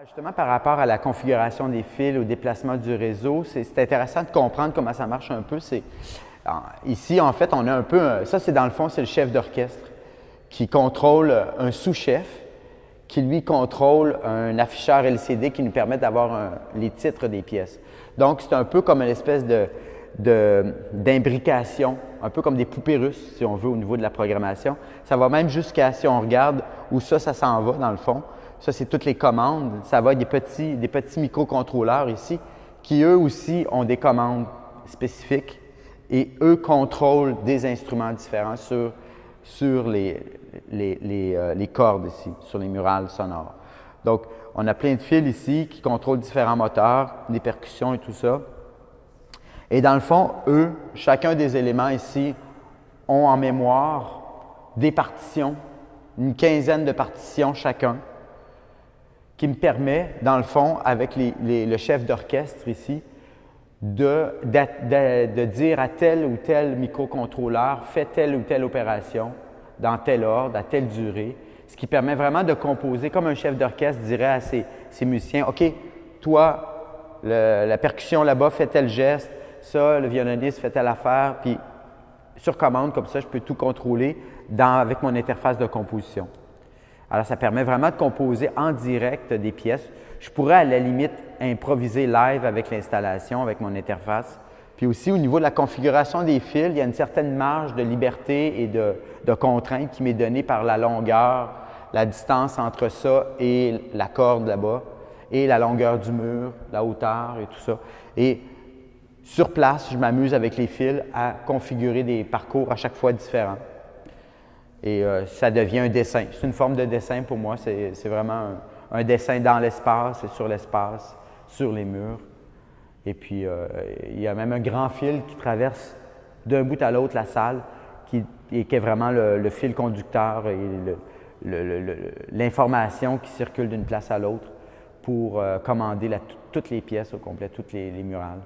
Justement, par rapport à la configuration des fils, au déplacement du réseau, c'est intéressant de comprendre comment ça marche un peu. Ici, en fait, on a un peu, ça c'est dans le fond, c'est le chef d'orchestre qui contrôle un sous-chef, qui lui contrôle un afficheur LCD qui nous permet d'avoir les titres des pièces. Donc, c'est un peu comme une espèce d'imbrication, un peu comme des poupées russes, si on veut, au niveau de la programmation. Ça va même jusqu'à, si on regarde où ça s'en va, dans le fond. Ça, c'est toutes les commandes. Ça va des petits microcontrôleurs ici qui, eux aussi, ont des commandes spécifiques et eux contrôlent des instruments différents sur les cordes ici, sur les murales sonores. Donc, on a plein de fils ici qui contrôlent différents moteurs, des percussions et tout ça. Et dans le fond, eux, chacun des éléments ici ont en mémoire des partitions, une quinzaine de partitions chacun, qui me permet, dans le fond, avec le chef d'orchestre ici, de dire à tel ou tel microcontrôleur, fais telle ou telle opération, dans tel ordre, à telle durée, ce qui permet vraiment de composer, comme un chef d'orchestre dirait à ses musiciens, « OK, toi, la percussion là-bas, fais tel geste, ça, le violoniste fait telle affaire, puis sur commande, comme ça, je peux tout contrôler avec mon interface de composition. » Alors, ça permet vraiment de composer en direct des pièces. Je pourrais, à la limite, improviser live avec l'installation, avec mon interface. Puis aussi, au niveau de la configuration des fils, il y a une certaine marge de liberté et de contrainte qui m'est donnée par la longueur, la distance entre ça et la corde là-bas, et la longueur du mur, la hauteur et tout ça. Et sur place, je m'amuse avec les fils à configurer des parcours à chaque fois différents. Et ça devient un dessin. C'est une forme de dessin pour moi. C'est vraiment un dessin dans l'espace et sur les murs. Et puis, il y a même un grand fil qui traverse d'un bout à l'autre la salle, qui est vraiment le fil conducteur et l'information qui circule d'une place à l'autre pour commander toutes les pièces au complet, toutes les murales.